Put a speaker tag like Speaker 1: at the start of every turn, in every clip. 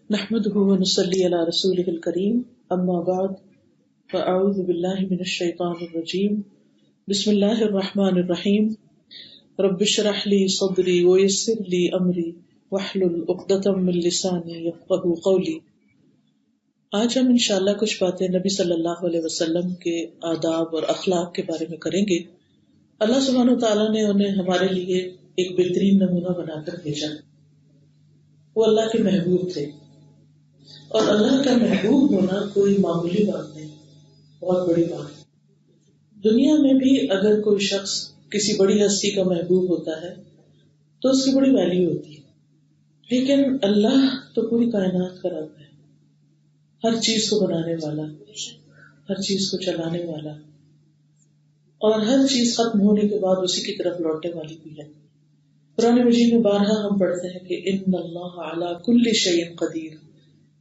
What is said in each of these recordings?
Speaker 1: نحمده ونصلي على رسوله الكريم اما بعد فاعوذ بالله من الشيطان الرجيم بسم الله الرحمن الرحيم رب اشرح لي صدري ويسر لي امري واحلل عقدة من لساني يفقهوا قولي۔ آج ہم انشاءاللہ کچھ باتیں نبی صلی اللہ علیہ وسلم کے آداب اور اخلاق کے بارے میں کریں گے۔ اللہ سبحانہ وتعالیٰ نے انہیں ہمارے لیے ایک بہترین نمونہ بنا کر بھیجا۔ وہ اللہ کے محبوب تھے، اور اللہ کا محبوب ہونا کوئی معمولی بات نہیں، بہت بڑی بات ہے۔ دنیا میں بھی اگر کوئی شخص کسی بڑی ہستی کا محبوب ہوتا ہے تو اس کی بڑی ویلیو ہوتی ہے، لیکن اللہ تو پوری کائنات کا رب ہے، ہر چیز کو بنانے والا، ہر چیز کو چلانے والا، اور ہر چیز ختم ہونے کے بعد اسی کی طرف لوٹنے والی بھی ہے۔ قرآن مجید میں بارہا ہم پڑھتے ہیں کہ ان اللہ علی کل شیء قدیر،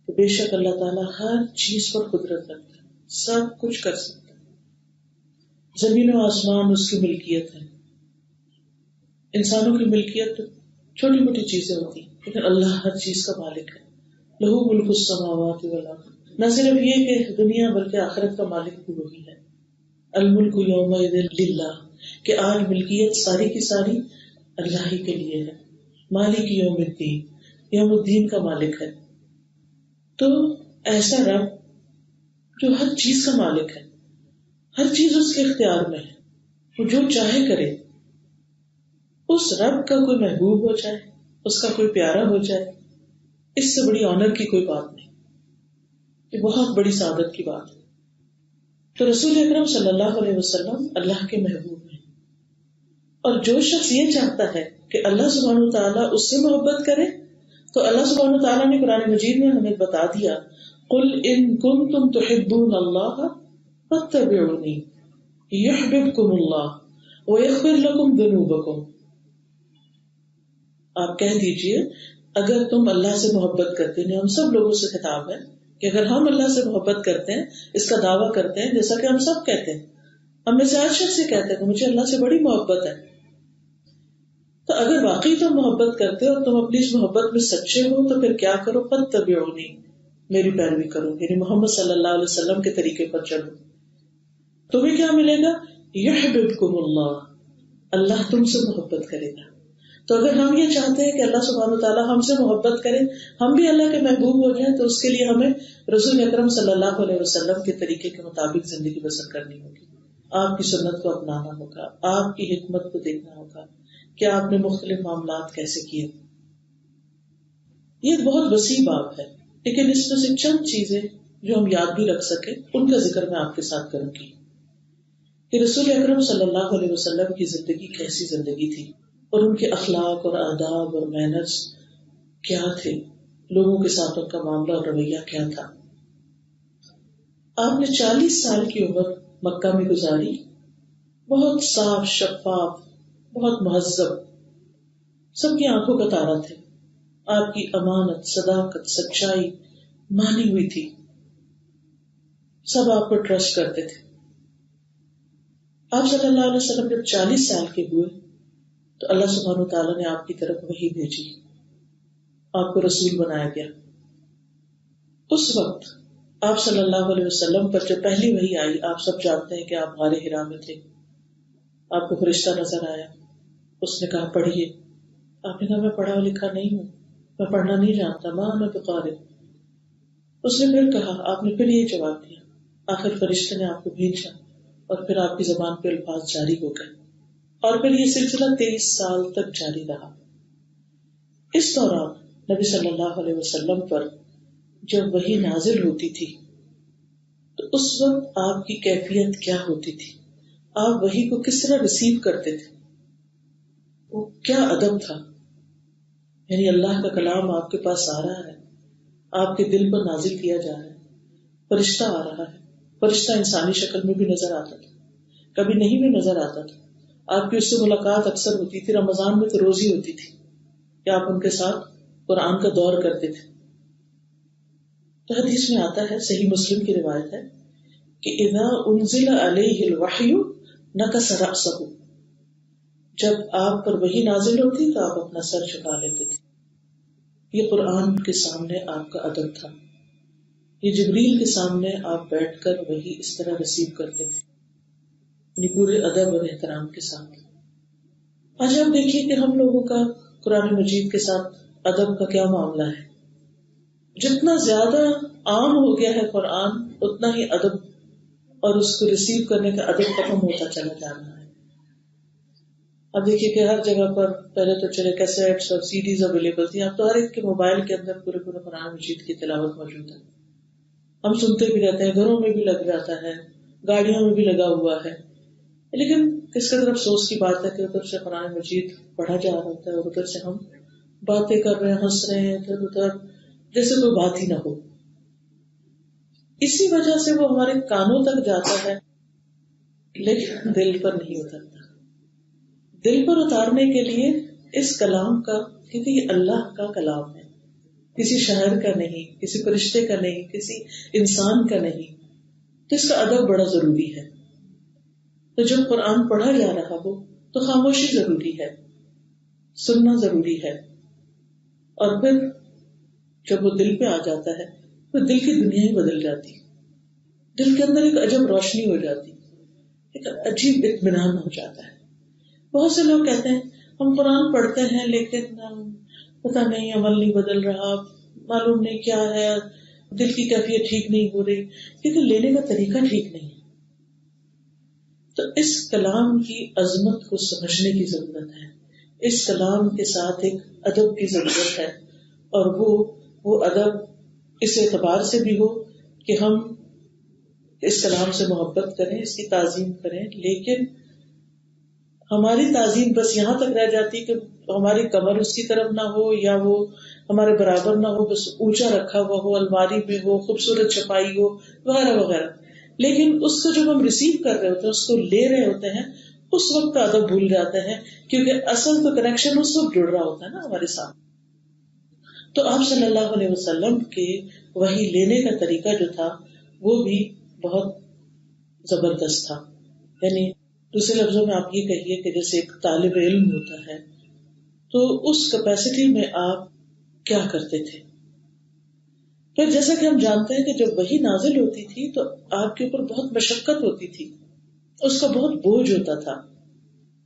Speaker 1: کہ بے شک اللہ تعالیٰ ہر چیز پر قدرت رکھتا ہے، سب کچھ کر سکتا ہے۔ زمین و آسمان اس کی ملکیت ہے۔ انسانوں کی ملکیت چھوٹی موٹی چیزیں ہوتی ہیں، لیکن اللہ ہر چیز کا مالک ہے۔ لہو ملک السماوات والارض، نہ صرف یہ کہ دنیا بلکہ آخرت کا مالک بھی وہی ہے۔ الملک یومئذ للہ، کہ آج ملکیت ساری کی ساری اللہ ہی کے لیے ہے۔ مالک یوم الدین، یوم الدین کا مالک ہے۔ تو ایسا رب جو ہر چیز کا مالک ہے، ہر چیز اس کے اختیار میں ہے، وہ جو چاہے کرے، اس رب کا کوئی محبوب ہو جائے، اس کا کوئی پیارا ہو جائے، اس سے بڑی آنر کی کوئی بات نہیں، یہ بہت بڑی سعادت کی بات ہے۔ تو رسول اکرم صلی اللہ علیہ وسلم اللہ کے محبوب ہیں، اور جو شخص یہ چاہتا ہے کہ اللہ سبحانہ وتعالیٰ اس سے محبت کرے تو اللہ سبحانہ وتعالیٰ نے قرآن مجید میں ہمیں بتا دیا، قل ان کنتم تحبون اللہ فاتبعونی یحببکم اللہ ویغفر لکم ذنوبکم۔ آپ کہہ دیجئے اگر تم اللہ سے محبت کرتے ہیں، ہم سب لوگوں سے خطاب ہے کہ اگر ہم اللہ سے محبت کرتے ہیں، اس کا دعویٰ کرتے ہیں جیسا کہ ہم سب کہتے ہیں، ہم میں سے ہر شخص سے کہتے ہیں کہ مجھے اللہ سے بڑی محبت ہے، تو اگر واقعی تم محبت کرتے ہو اور تم اپنی اس محبت میں سچے ہو تو پھر کیا کرو؟ فاتبعونی، میری پیروی کرو، یعنی محمد صلی اللہ علیہ وسلم کے طریقے پر چلو۔ تمہیں کیا ملے گا؟ یحببکم اللہ، اللہ تم سے محبت کرے گا۔ تو اگر ہم یہ چاہتے ہیں کہ اللہ سبحانہ وتعالیٰ ہم سے محبت کرے، ہم بھی اللہ کے محبوب ہو جائیں، تو اس کے لیے ہمیں رسول اکرم صلی اللہ علیہ وسلم کے طریقے کے مطابق زندگی بسر کرنی ہوگی۔ آپ کی سنت کو اپنانا ہوگا، آپ کی حکمت کو دیکھنا ہوگا کہ آپ نے مختلف معاملات کیسے کیے۔ یہ بہت وسیع باب ہے، لیکن اس میں سے چند چیزیں جو ہم یاد بھی رکھ سکیں ان کا ذکر میں آپ کے ساتھ کروں گی کہ رسول اکرم صلی اللہ علیہ وسلم کی زندگی کیسی زندگی تھی، اور ان کے اخلاق اور آداب اور مینرز کیا تھے، لوگوں کے ساتھ ان کا معاملہ اور رویہ کیا تھا۔ آپ نے 40 سال کی عمر مکہ میں گزاری، بہت صاف شفاف، بہت مہذب، سب کی آنکھوں کا تارا تھے۔ آپ کی امانت، صداقت، سچائی مانی ہوئی تھی، سب آپ پر ٹرسٹ کرتے تھے۔ آپ صلی اللہ علیہ وسلم جب 40 سال کے ہوئے تو اللہ سبحانہ وتعالیٰ نے آپ کی طرف وحی بھیجی، آپ کو رسول بنایا گیا۔ اس وقت آپ صلی اللہ علیہ وسلم پر جب پہلی وحی آئی، آپ سب جانتے ہیں کہ آپ غار حرا میں تھے، آپ کو فرشتہ نظر آیا، اس نے کہا پڑھیے، آپ نے کہا میں پڑھا لکھا نہیں ہوں، میں پڑھنا نہیں جانتا، ماں میں بقارئ۔ اس نے پھر کہا، آپ نے پھر یہ جواب دیا، آخر فرشتے نے آپ کو بھیجا، اور پھر آپ کی زبان پہ الفاظ جاری ہو گئے، اور پھر یہ سلسلہ 23 سال تک جاری رہا۔ اس دوران نبی صلی اللہ علیہ وسلم پر جب وحی نازل ہوتی تھی تو اس وقت آپ کی کیفیت کیا ہوتی تھی، آپ وحی کو کس طرح ریسیو کرتے تھے، وہ کیا ادب تھا۔ یعنی اللہ کا کلام آپ کے پاس آ رہا ہے، آپ کے دل پر نازل کیا جا رہا ہے، فرشتہ آ رہا ہے، فرشتہ انسانی شکل میں بھی نظر آتا تھا، کبھی نہیں بھی نظر آتا تھا۔ آپ کی اس سے ملاقات اکثر ہوتی تھی، رمضان میں تو روز ہی ہوتی تھی کہ آپ ان کے ساتھ قرآن کا دور کرتے تھے۔ تو حدیث میں آتا ہے، صحیح مسلم کی روایت ہے کہ اذا انزل علیہ الوحی نکس رأسہ، جب آپ پر وحی نازل ہوتی تو آپ اپنا سر جھکا لیتے تھے، یہ قرآن کے سامنے آپ کا ادب تھا. یہ جبریل کے سامنے آپ بیٹھ کر وہی اس طرح ریسیو کرتے تھے، یعنی پورے ادب اور احترام کے ساتھ. آج آپ دیکھیے کہ ہم لوگوں کا قرآن مجید کے ساتھ ادب کا کیا معاملہ ہے. جتنا زیادہ عام ہو گیا ہے قرآن، اتنا ہی ادب اور اس کو ریسیو کرنے کا ادب ختم ہوتا چلا جا رہا ہے. اب دیکھیے کہ ہر جگہ پر پہلے تو چلے کیسٹس اور سی ڈیز اویلیبل تھی، اب تو ہر ایک کے موبائل کے اندر پورے قرآن مجید کی تلاوت موجود ہے. ہم سنتے بھی رہتے ہیں، گھروں میں بھی لگ جاتا ہے، گاڑیوں میں بھی لگا ہوا ہے. لیکن کس قدر افسوس کی بات ہے کہ ادھر سے قرآن مجید پڑھا جا رہا ہوتا ہے اور ادھر سے ہم باتیں کر رہے ہیں، ہنس رہے ہیں ادھر ادھر، جیسے کوئی بات ہی نہ ہو. اسی وجہ سے وہ ہمارے کانوں تک جاتا ہے لیکن دل پر نہیں اترتا. دل پر اتارنے کے لیے اس کلام کا، کیونکہ یہ اللہ کا کلام ہے، کسی شاعر کا نہیں، کسی فرشتے کا نہیں، کسی انسان کا نہیں، تو اس کا ادب بڑا ضروری ہے. تو جب قرآن پڑھا جا رہا ہو تو خاموشی ضروری ہے، سننا ضروری ہے. اور پھر جب وہ دل پہ آ جاتا ہے تو دل کی دنیا ہی بدل جاتی، دل کے اندر ایک عجب روشنی ہو جاتی، ایک عجیب اطمینان ہو جاتا ہے. بہت سے لوگ کہتے ہیں ہم قرآن پڑھتے ہیں لیکن پتہ نہیں عمل نہیں بدل رہا، معلوم نہیں کیا ہے، دل کی کیفیت ٹھیک نہیں ہو رہی، کیونکہ لینے کا طریقہ ٹھیک نہیں ہے. تو اس کلام کی عظمت کو سمجھنے کی ضرورت ہے، اس کلام کے ساتھ ایک ادب کی ضرورت ہے. اور وہ ادب اس اعتبار سے بھی ہو کہ ہم اس کلام سے محبت کریں، اس کی تعظیم کریں، لیکن ہماری تعظیم بس یہاں تک رہ جاتی کہ ہماری کمر اس کی طرف نہ ہو یا وہ ہمارے برابر نہ ہو، بس اونچا رکھا ہوا ہو، الماری میں ہو، خوبصورت چھپائی ہو، وغیرہ وغیرہ. لیکن اس کو جب ہم ریسیو کر رہے ہوتے ہیں، اس کو لے رہے ہوتے ہیں، اس وقت کا ادب بھول جاتے ہیں، کیونکہ اصل تو کنیکشن اس وقت جڑ رہا ہوتا ہے نا ہمارے ساتھ. تو آپ صلی اللہ علیہ وسلم کے وحی لینے کا طریقہ جو تھا وہ بھی بہت زبردست تھا. یعنی دوسرے لفظوں میں آپ یہ کہیے کہ جیسے ایک طالب علم ہوتا ہے تو اس کیپیسٹی میں آپ کیا کرتے تھے. پھر جیسا کہ ہم جانتے ہیں کہ جب وحی نازل ہوتی تھی تو آپ کے اوپر بہت مشقت ہوتی تھی، اس کا بہت بوجھ ہوتا تھا،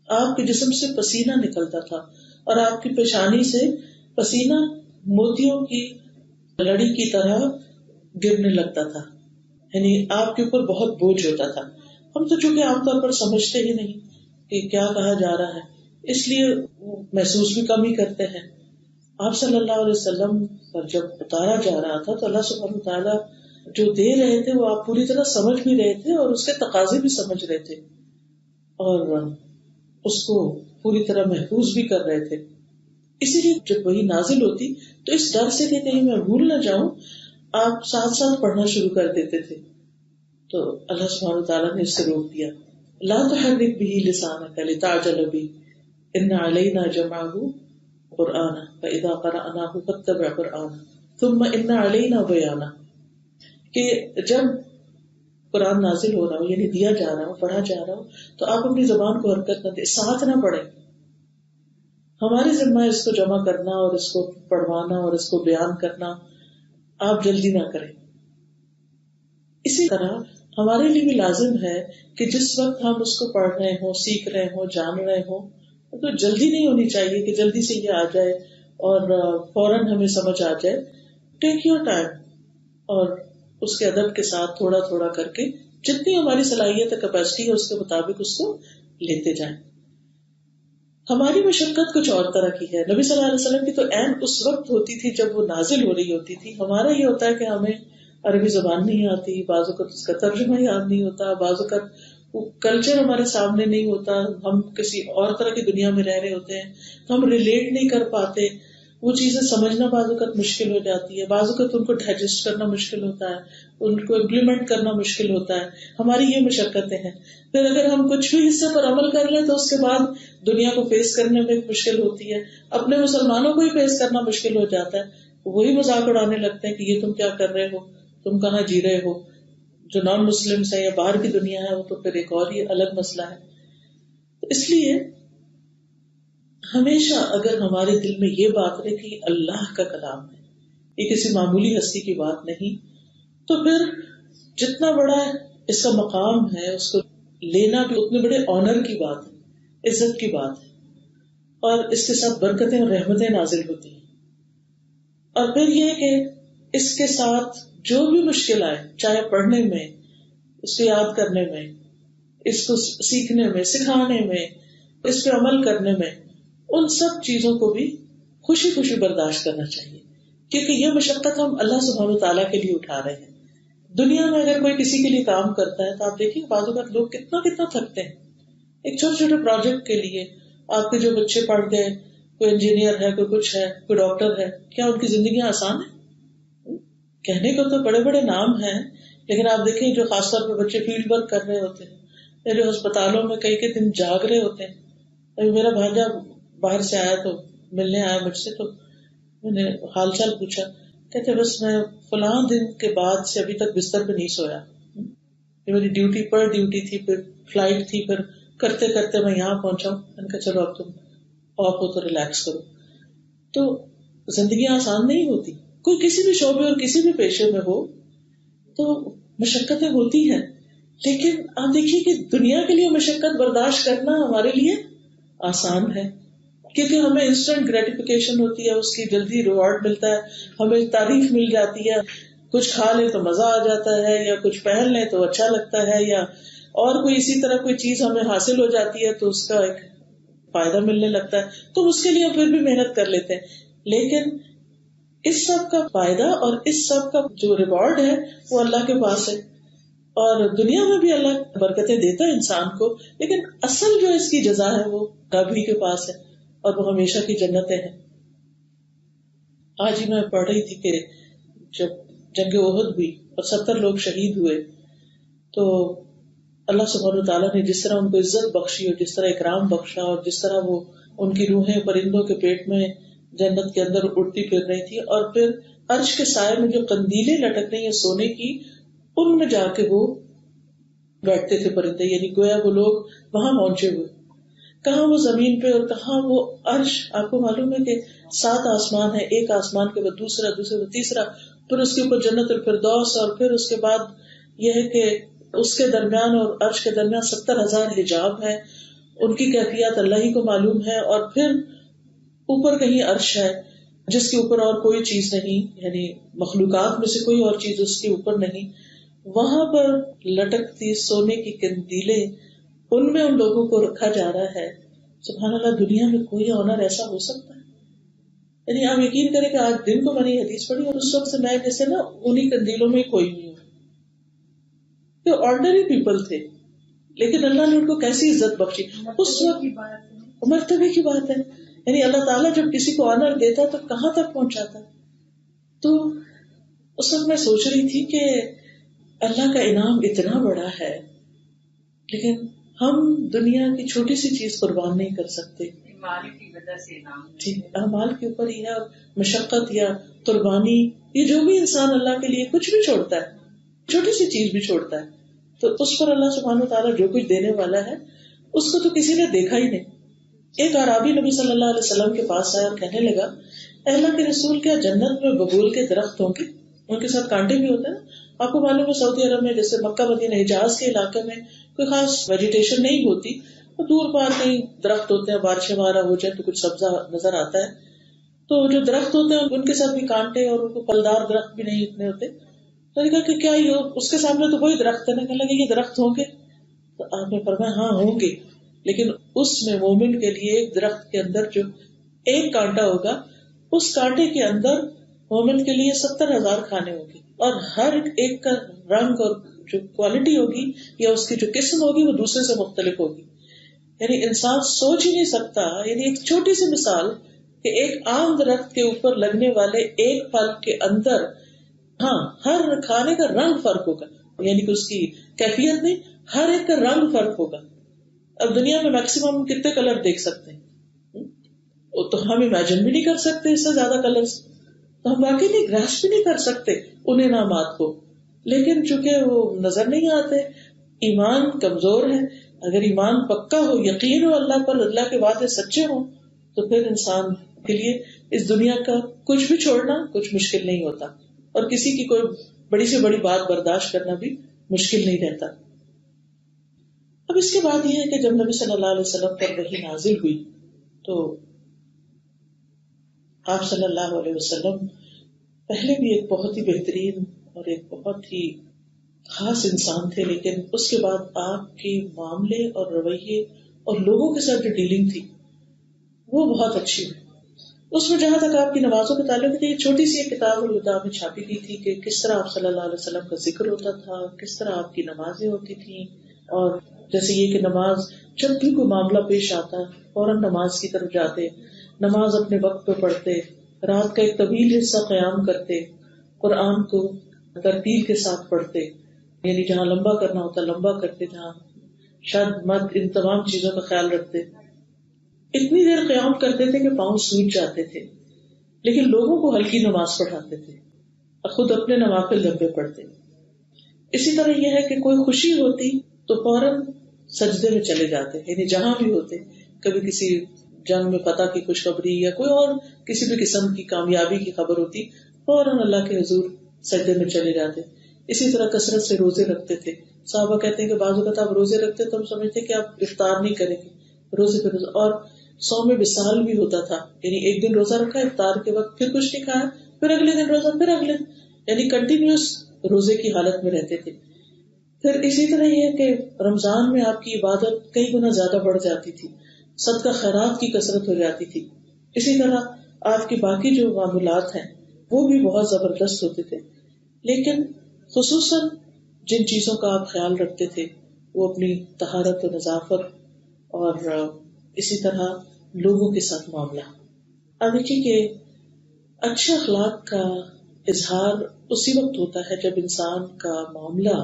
Speaker 1: آپ کے جسم سے پسینہ نکلتا تھا اور آپ کی پیشانی سے پسینہ موتیوں کی لڑی کی طرح گرنے لگتا تھا. یعنی آپ کے اوپر بہت بوجھ ہوتا تھا. ہم تو چونکہ عام طور پر سمجھتے ہی نہیں کہ کیا کہا جا رہا ہے، اس لیے محسوس بھی کم ہی کرتے ہیں. آپ صلی اللہ علیہ وسلم پر جب اتارا جا رہا تھا تو اللہ سبحانہ وتعالیٰ جو دے رہے تھے وہ آپ پوری طرح سمجھ بھی رہے تھے اور اس کے تقاضے بھی سمجھ رہے تھے اور اس کو پوری طرح محفوظ بھی کر رہے تھے. اسی لیے جب وہی نازل ہوتی تو اس ڈر سے کہ کہیں میں بھول نہ جاؤں، آپ ساتھ ساتھ پڑھنا شروع کر دیتے تھے. تو اللہ سبحانہ وتعالیٰ نے اس سے روک دیا، لا تحرک به لسانک لتعجل به ان علینا جمعہ قرآن فاذا قرأناہ فاتبع قرآن ثم ان علینا بیانہ. کہ جب قرآن نازل ہو رہا ہو، یعنی دیا جا رہا ہو، پڑھا جا رہا ہو، تو آپ اپنی زبان کو حرکت نہ دیں، ساتھ نہ پڑھیں. ہماری ذمہ ہے اس کو جمع کرنا اور اس کو پڑھوانا اور اس کو بیان کرنا، آپ جلدی نہ کریں. اسی طرح ہمارے لیے بھی لازم ہے کہ جس وقت ہم اس کو پڑھ رہے ہوں، سیکھ رہے ہوں، جان رہے ہوں، تو جلدی نہیں ہونی چاہیے کہ جلدی سے یہ آ جائے اور فوراً ہمیں سمجھ آ جائے. ٹیک یور ٹائم اور اس کے ادب کے ساتھ تھوڑا تھوڑا کر کے جتنی ہماری صلاحیت کیپیسٹی ہے اس کے مطابق اس کو لیتے جائیں. ہماری مشقت کچھ اور طرح کی ہے. نبی صلی اللہ علیہ وسلم کی تو عین اس وقت ہوتی تھی جب وہ نازل ہو رہی ہوتی تھی. ہمارا یہ ہوتا ہے کہ ہمیں عربی زبان نہیں آتی، بعض اوقات اس کا ترجمہ یاد نہیں ہوتا، بعض اوقات وہ کلچر ہمارے سامنے نہیں ہوتا، ہم کسی اور طرح کی دنیا میں رہ رہے ہوتے ہیں تو ہم ریلیٹ نہیں کر پاتے، وہ چیزیں سمجھنا بعض اوقات مشکل ہو جاتی ہے، بعض اوقات ان کو ڈائجسٹ کرنا مشکل ہوتا ہے، ان کو امپلیمنٹ کرنا مشکل ہوتا ہے. ہماری یہ مشقتیں ہیں. پھر اگر ہم کچھ بھی حصے پر عمل کر لیں تو اس کے بعد دنیا کو فیس کرنے میں مشکل ہوتی ہے، اپنے مسلمانوں کو ہی فیس کرنا مشکل ہو جاتا ہے. وہی مذاق اڑانے لگتے ہیں کہ یہ تم کیا کر رہے ہو، تم کہاں جی رہے ہو. جو نان مسلمس ہیں یا باہر کی دنیا ہے وہ تو پھر ایک اور ہی الگ مسئلہ ہے. اس لیے ہمیشہ اگر ہمارے دل میں یہ بات رہے کہ اللہ کا کلام ہے، یہ کسی معمولی ہستی کی بات نہیں، تو پھر جتنا بڑا اس کا مقام ہے اس کو لینا بھی اتنے بڑے آنر کی بات ہے، عزت کی بات ہے، اور اس کے ساتھ برکتیں اور رحمتیں نازل ہوتی ہیں۔ اور پھر یہ کہ اس کے ساتھ جو بھی مشکل آئے، چاہے پڑھنے میں، اس کو یاد کرنے میں، اس کو سیکھنے میں، سکھانے میں، اس پہ عمل کرنے میں، ان سب چیزوں کو بھی خوشی خوشی برداشت کرنا چاہیے، کیونکہ یہ مشقت ہم اللہ سبحانہ وتعالیٰ کے لیے اٹھا رہے ہیں۔ دنیا میں اگر کوئی کسی کے لیے کام کرتا ہے تو آپ دیکھیں بعض اوقات لوگ کتنا تھکتے ہیں ایک چھوٹے چھوٹے پروجیکٹ کے لیے۔ آپ کے جو بچے پڑھ گئے، کوئی انجینئر ہے، کوئی کچھ ہے، کوئی ڈاکٹر ہے، کیا ان کی زندگیاں آسان ہیں؟ کہنے کو تو بڑے بڑے نام ہیں، لیکن آپ دیکھیں جو خاص طور پہ بچے فیلڈ ورک کر رہے ہوتے ہیں یا جو ہسپتالوں میں کئی دن جاگ رہے ہوتے ہیں۔ ابھی میرا بھانجا باہر سے آیا تو ملنے آیا مجھ سے، تو میں نے حال چال پوچھا، کہتے بس میں فلاں دن کے بعد سے ابھی تک بستر پہ نہیں سویا، یہ میری ڈیوٹی تھی، پھر فلائٹ تھی، پھر کرتے کرتے میں یہاں پہنچا ہوں۔ میں نے کہا چلو اب تم آف ہو تو ریلیکس کرو۔ تو زندگیاں آسان نہیں ہوتی، کوئی کسی بھی شعبے اور کسی بھی پیشے میں ہو تو مشقتیں ہوتی ہیں، لیکن آپ دیکھیے کہ دنیا کے لیے مشقت برداشت کرنا ہمارے لیے آسان ہے، کیونکہ ہمیں انسٹنٹ گریٹیفیکیشن ہوتی ہے، اس کی جلدی ریوارڈ ملتا ہے، ہمیں تعریف مل جاتی ہے، کچھ کھا لیں تو مزہ آ جاتا ہے، یا کچھ پہن لیں تو اچھا لگتا ہے، یا اور کوئی اسی طرح کوئی چیز ہمیں حاصل ہو جاتی ہے تو اس کا ایک فائدہ ملنے لگتا ہے، تو اس کے لیے ہم پھر بھی محنت کر لیتے ہیں۔ لیکن اس سب کا فائدہ اور اس سب کا جو ریوارڈ ہے وہ اللہ کے پاس ہے، اور دنیا میں بھی اللہ برکتیں دیتا ہے انسان کو، لیکن اصل جو اس کی جزا ہے وہ رب ہی کے پاس ہے، اور وہ ہمیشہ کی جنتیں ہیں۔ آج ہی میں پڑھ رہی تھی کہ جب جنگ احد ہوئی اور 70 لوگ شہید ہوئے تو اللہ سبحانہ تعالیٰ نے جس طرح ان کو عزت بخشی اور جس طرح اکرام بخشا، اور جس طرح وہ ان کی روحیں پرندوں کے پیٹ میں جنت کے اندر اڑتی پھر رہی تھی، اور پھر عرش کے سائے میں جو قندیلیں لٹک رہی ہیں سونے کی، ان میں جا کے وہ بیٹھتے تھے پرندے، یعنی گویا وہ لوگ وہاں پہنچے ہوئے، کہاں وہ زمین پہ اور کہاں وہ عرش۔ آپ کو معلوم ہے کہ 7 آسمان ہے، ایک آسمان کے بعد دوسرا، دوسرے بعد تیسرا، پھر اس کے اوپر جنت الفردوس، اور پھر اس کے بعد یہ ہے کہ اس کے درمیان اور عرش کے درمیان 70,000 حجاب ہے، ان کی کیفیت اللہ ہی کو معلوم ہے، اور پھر اوپر کہیں عرش ہے جس کے اوپر اور کوئی چیز نہیں، یعنی مخلوقات میں سے کوئی اور چیز اس کے اوپر نہیں، وہاں پر لٹکتی سونے کی قندیلیں، ان میں ان لوگوں کو رکھا جا رہا ہے۔ سبحان اللہ، دنیا میں کوئی آنر ایسا ہو سکتا ہے؟ یعنی آپ یقین کریں کہ آج دن کو میں نے یہ حدیث پڑھی اور اس وقت سے میں جیسے نا انہی قندیلوں میں کوئی نہیں ہوں۔ یہ آرڈنری پیپل تھے، لیکن اللہ نے ان کو کیسی عزت بخشی اس وقت، مرتبے کی بات ہے۔ یعنی اللہ تعالیٰ جب کسی کو آنر دیتا تو کہاں تک پہنچاتا۔ تو اس وقت میں سوچ رہی تھی کہ اللہ کا انعام اتنا بڑا ہے، لیکن ہم دنیا کی چھوٹی سی چیز قربان نہیں کر سکتے،
Speaker 2: مال کی وجہ سے
Speaker 1: جی اعمال کے اوپر ہی ہے، مشقت یا قربانی، یہ جو بھی انسان اللہ کے لیے کچھ بھی چھوڑتا ہے، چھوٹی سی چیز بھی چھوڑتا ہے، تو اس پر اللہ سبحانہ وتعالیٰ جو کچھ دینے والا ہے اس کو تو کسی نے دیکھا ہی نہیں۔ ایک اعرابی نبی صلی اللہ علیہ وسلم کے پاس آیا اور کہنے لگا، اے اللہ کے رسول، کیا جنت میں ببول کے درخت ہوں گے؟ ان کے ساتھ کانٹے بھی ہوتے ہیں۔ آپ کو معلوم ہے سعودی عرب میں جیسے مکہ مدینہ حجاز کے علاقے میں کوئی خاص ویجیٹیشن نہیں ہوتی، تو دور پار کہیں درخت ہوتے ہیں، بارش وغیرہ ہو جائے تو کچھ سبزہ نظر آتا ہے، تو جو درخت ہوتے ہیں ان کے ساتھ بھی کانٹے اور ان کو پھلدار درخت بھی نہیں اتنے ہوتے۔ تو نے کہا کہ کیا یہ اس کے سامنے تو وہی درخت ہے؟ کہنے لگے یہ درخت ہوں گے؟ تو آپ نے فرمایا ہاں ہوں گے، لیکن اس میں مومن کے لیے ایک درخت کے اندر جو ایک کانٹا ہوگا، اس کانٹے کے اندر مومن کے لیے 70,000 کھانے ہوں گے، اور ہر ایک کا رنگ اور جو کوالٹی ہوگی یا اس کی جو قسم ہوگی وہ دوسرے سے مختلف ہوگی۔ یعنی انسان سوچ ہی نہیں سکتا، یعنی ایک چھوٹی سی مثال کہ ایک عام درخت کے اوپر لگنے والے ایک پھل کے اندر ہاں ہر کھانے کا رنگ فرق ہوگا، یعنی کہ اس کی کیفیت نہیں، ہر ایک کا رنگ فرق ہوگا۔ اب دنیا میں میکسیمم کتنے کلر دیکھ سکتے ہیں؟ تو ہم امیجن بھی نہیں کر سکتے اس سے زیادہ کلرز، تو ہم واقعی نہیں گراسپ بھی نہیں کر سکتے ان انعامات کو، لیکن چونکہ وہ نظر نہیں آتے، ایمان کمزور ہے۔ اگر ایمان پکا ہو، یقین ہو اللہ پر، اللہ کے وعدے سچے ہوں، تو پھر انسان کے لیے اس دنیا کا کچھ بھی چھوڑنا کچھ مشکل نہیں ہوتا، اور کسی کی کوئی بڑی سے بڑی بات برداشت کرنا بھی مشکل نہیں رہتا۔ اب اس کے بعد یہ ہے کہ جب نبی صلی اللہ علیہ وسلم پر وحی نازل ہوئی تو آپ صلی اللہ علیہ وسلم پہلے بھی ایک بہت ہی بہترین اور ایک بہت ہی خاص انسان تھے، لیکن اس کے بعد آپ کے معاملے اور رویے اور لوگوں کے ساتھ جو ڈیلنگ تھی وہ بہت اچھی ہوئی۔ اس میں جہاں تک آپ کی نمازوں کے تعلق تھی، چھوٹی سی ایک کتاب الوداع میں چھاپی گئی تھی کہ کس طرح آپ صلی اللہ علیہ وسلم کا ذکر ہوتا تھا، کس طرح آپ کی نمازیں ہوتی تھیں، اور جیسے یہ کہ نماز جب بھی کوئی معاملہ پیش آتا فوراً نماز کی طرف جاتے، نماز اپنے وقت پہ پڑھتے، رات کا ایک طویل حصہ قیام کرتے، قرآن کو ترتیل کے ساتھ پڑھتے، یعنی جہاں لمبا کرنا ہوتا لمبا کرتے، جہاں شد مد ان تمام چیزوں کا خیال رکھتے، اتنی دیر قیام کرتے تھے کہ پاؤں سوج جاتے تھے، لیکن لوگوں کو ہلکی نماز پڑھاتے تھے اور خود اپنے نوافل لمبے پڑھتے۔ اسی طرح یہ ہے کہ کوئی خوشی ہوتی تو فوراً سجدے میں چلے جاتے، یعنی جہاں بھی ہوتے، کبھی کسی جنگ میں فتح کی خوشخبری یا کوئی اور کسی بھی قسم کی کامیابی کی خبر ہوتی، فوراً اللہ کے حضور سجدے میں چلے جاتے۔ اسی طرح کثرت سے روزے رکھتے تھے۔ صحابہ کہتے ہیں کہ بعض اوقات آپ روزے رکھتے تو ہم سمجھتے کہ آپ افطار نہیں کریں گے، روزے پہ روزہ، اور صوم وصال بھی ہوتا تھا، یعنی ایک دن روزہ رکھا افطار کے وقت، پھر کچھ نہیں کھایا، پھر اگلے دن روزہ، پھر اگلے دن، یعنی کنٹینیوس روزے کی حالت میں رہتے تھے۔ پھر اسی طرح یہ کہ رمضان میں آپ کی عبادت کئی گنا زیادہ بڑھ جاتی تھی، صدقہ خیرات کی کثرت ہو جاتی تھی۔ اسی طرح آپ کی باقی جو معاملات ہیں وہ بھی بہت زبردست ہوتے تھے، لیکن خصوصاً جن چیزوں کا آپ خیال رکھتے تھے وہ اپنی طہارت و نظافت اور اسی طرح لوگوں کے ساتھ معاملہ۔ اب دیکھیے کہ اچھے اخلاق کا اظہار اسی وقت ہوتا ہے جب انسان کا معاملہ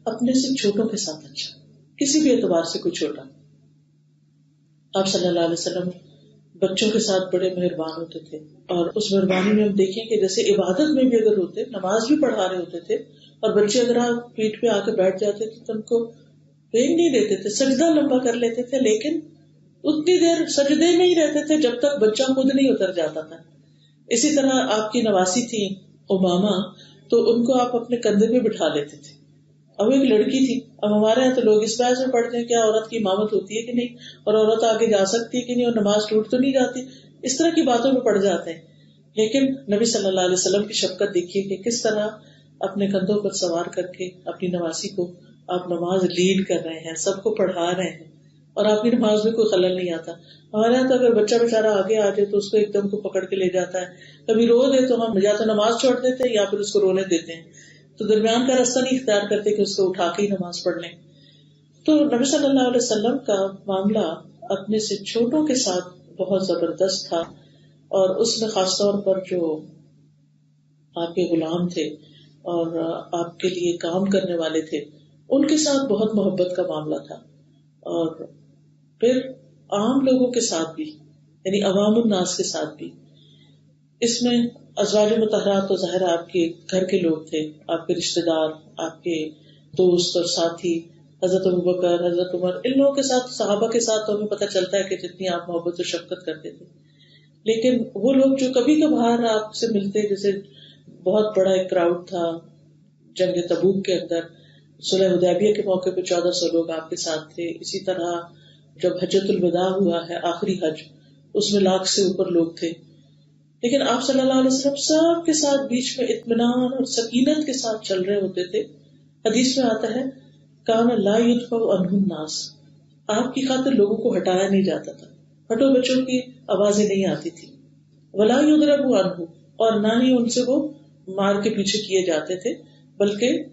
Speaker 1: اپنے سے چھوٹوں کے ساتھ اچھا، کسی بھی اعتبار سے کوئی چھوٹا۔ آپ صلی اللہ علیہ وسلم بچوں کے ساتھ بڑے مہربان ہوتے تھے، اور اس مہربانی میں ہم دیکھیں کہ جیسے عبادت میں بھی اگر ہوتے، نماز بھی پڑھا رہے ہوتے تھے اور بچے اگر آپ پیٹھ پہ آ کے بیٹھ جاتے تھے تو ان کو رینگ نہیں دیتے تھے، سجدہ لمبا کر لیتے تھے، لیکن اتنی دیر سجدے میں ہی رہتے تھے جب تک بچہ خود نہیں اتر جاتا تھا۔ اسی طرح آپ کی نواسی تھی امامہ، تو ان کو آپ اپنے کندھے پہ بٹھا لیتے تھے، اب ایک لڑکی تھی۔ اب ہمارے یہاں تو لوگ اس بحث میں پڑھتے ہیں کیا عورت کی امامت ہوتی ہے کہ نہیں، اور عورت آگے جا سکتی ہے کہ نہیں، اور نماز ٹوٹ تو نہیں جاتی، اس طرح کی باتوں میں پڑ جاتے ہیں۔ لیکن نبی صلی اللہ علیہ وسلم کی شفقت دیکھیے کہ کس طرح اپنے کندھوں پر سوار کر کے اپنی نواسی کو آپ نماز لیڈ کر رہے ہیں، سب کو پڑھا رہے ہیں، اور آپ کی نماز میں کوئی خلل نہیں آتا۔ ہمارے یہاں تو اگر بچہ بیچارہ آگے آ جائے تو اس کو ایک دم کو پکڑ کے لے جاتا ہے، کبھی رو دے تو ہم یا تو نماز چھوڑ دیتے ہیں یا پھر اس کو رونے دیتے ہیں، تو درمیان کا راستہ نہیں اختیار کرتے کہ اس کو اٹھا کے ہی نماز پڑھ لیں۔ تو نبی صلی اللہ علیہ وسلم کا معاملہ اپنے سے چھوٹوں کے ساتھ بہت زبردست تھا، اور اس میں خاص طور پر جو آپ کے غلام تھے اور آپ کے لیے کام کرنے والے تھے ان کے ساتھ بہت محبت کا معاملہ تھا، اور پھر عام لوگوں کے ساتھ بھی، یعنی عوام الناس کے ساتھ بھی۔ اس میں ازواج مطہرات تو ظاہر آپ کے گھر کے لوگ تھے، آپ کے رشتے دار، آپ کے دوست اور ساتھی، حضرت ابوبکر، حضرت عمر، ان لوگوں کے ساتھ، صحابہ کے ساتھ تو ہمیں پتہ چلتا ہے کہ جتنی آپ محبت و شفقت کرتے تھے۔ لیکن وہ لوگ جو کبھی کبھار آپ سے ملتے، جیسے بہت بڑا ایک کراؤڈ تھا جنگ تبوک کے اندر، صلح حدیبیہ کے موقع پہ 1400 لوگ آپ کے ساتھ تھے۔ اسی طرح جب حجۃ الوداع ہوا ہے، آخری حج، اس میں 100,000 سے اوپر لوگ تھے، لیکن آپ صلی اللہ علیہ وسلم سب کے ساتھ بیچ میں اطمینان اور سکینت کے ساتھ چل رہے ہوتے تھے۔ حدیث میں آتا ہے کان لا يدفع عنہ الناس، آپ کی خاطر لوگوں کو ہٹایا نہیں جاتا تھا، ہٹو بچوں کی آوازیں نہیں آتی تھی، ولا يضرب عنہ، اور نہ ہی ان سے وہ مار کے پیچھے کیے جاتے تھے، بلکہ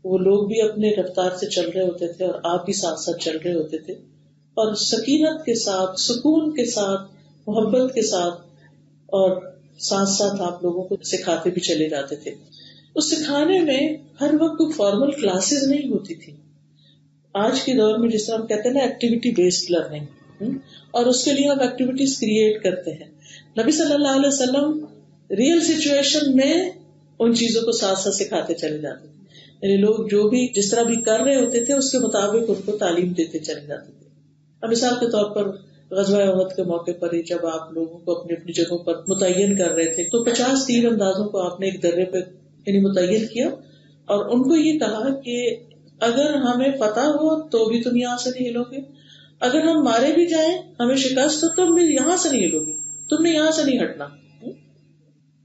Speaker 1: وہ لوگ بھی اپنے رفتار سے چل رہے ہوتے تھے اور آپ بھی ساتھ ساتھ چل رہے ہوتے تھے، اور سکینت کے ساتھ، سکون کے ساتھ، محبت کے ساتھ، اور ساتھ ساتھ آپ لوگوں کو سکھاتے بھی چلے جاتے تھے۔ اس سکھانے میں ہر وقت کوئی فارمل کلاسز نہیں ہوتی تھی۔ آج کے دور میں جس طرح ہم کہتے ہیں نا ایکٹیویٹی بیسڈ لرننگ، اور اس کے لیے ہم ایکٹیویٹیز کریٹ کرتے ہیں، نبی صلی اللہ علیہ وسلم ریئل سچویشن میں ان چیزوں کو ساتھ ساتھ سکھاتے چلے جاتے تھے، یعنی لوگ جو بھی جس طرح بھی کر رہے ہوتے تھے اس کے مطابق ان کو تعلیم دیتے چلے جاتے تھے۔ اب مثال کے طور پر غزوہ احد کے موقع پر ہی جب آپ لوگوں کو اپنی اپنی جگہوں پر متعین کر رہے تھے تو 50 تیر اندازوں کو آپ نے ایک درے پہ یعنی متعین کیا اور ان کو یہ کہا کہ اگر ہمیں فتح ہو تو بھی تم یہاں سے نہیں ہلو گے، اگر ہم مارے بھی جائیں ہمیں شکست تو تم بھی یہاں سے نہیں ہلو گے، تم نے یہاں سے نہیں ہٹنا۔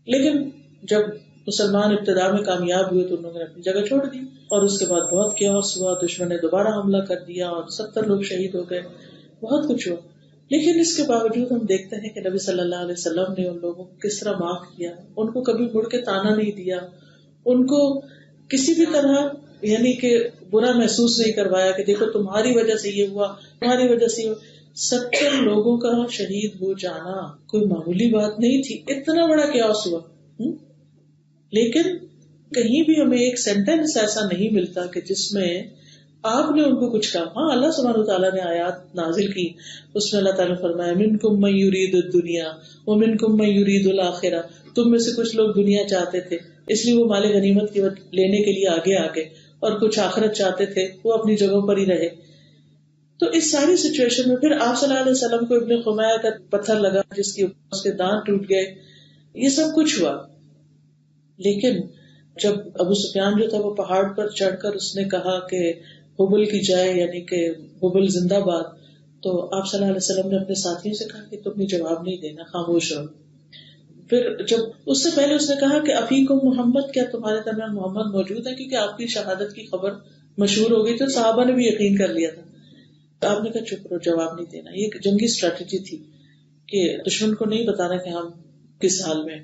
Speaker 1: لیکن جب مسلمان ابتدا میں کامیاب ہوئے تو انہوں نے اپنی جگہ چھوڑ دی اور اس کے بعد بہت کیوس ہوا، دشمن نے دوبارہ حملہ کر دیا اور 70 لوگ شہید ہو گئے، بہت کچھ ہوا۔ لیکن اس کے باوجود ہم دیکھتے ہیں کہ نبی صلی اللہ علیہ وسلم نے ان لوگوں کو کس طرح معاف کیا، ان کو کبھی مڑ کے تانا نہیں دیا، ان کو کسی بھی طرح یعنی کہ برا محسوس نہیں کروایا کہ دیکھو تمہاری وجہ سے یہ ہوا، تمہاری وجہ سے یہ ہوا۔ 70 لوگوں کا شہید ہو جانا کوئی معمولی بات نہیں تھی، اتنا بڑا کیوس ہوا۔ لیکن کہیں بھی ہمیں ایک سینٹینس ایسا نہیں ملتا کہ جس میں آپ نے ان کو کچھ کہا۔ ہاں اللہ سبحانہ وتعالیٰ نے آیات نازل کی، اس میں اللہ تعالیٰ نے فرمایا منکم من یرید الدنیا ومنکم من یرید الآخرہ، تم میں سے کچھ لوگ دنیا چاہتے تھے اس لیے وہ مال غنیمت کی لینے کے لیے آگے آگے، اور کچھ آخرت چاہتے تھے وہ اپنی جگہوں پر ہی رہے۔ تو اس ساری سچویشن میں پھر آپ صلی اللہ علیہ وسلم کو ابن خمیہ کا پتھر لگا جس کی اس کے دانت ٹوٹ گئے، یہ سب کچھ ہوا۔ لیکن جب ابو سفیان جو تھا وہ پہاڑ پر چڑھ کر اس نے کہا کہ حبل کی جائے یعنی کہ حبل زندہ باد، تو آپ صلی اللہ علیہ وسلم نے اپنے ساتھیوں سے کہا کہ تم نے جواب نہیں دینا، خاموش رہو۔ پھر جب اس سے پہلے اس نے کہا کہ افیکم محمد، کیا تمہارے درمیان محمد موجود ہے، کیونکہ آپ کی شہادت کی خبر مشہور ہو گئی تو صحابہ نے بھی یقین کر لیا تھا۔ آپ نے کہا چپ رہو، جواب نہیں دینا۔ یہ ایک جنگی اسٹریٹجی تھی کہ دشمن کو نہیں بتانا کہ ہم کس حال میں۔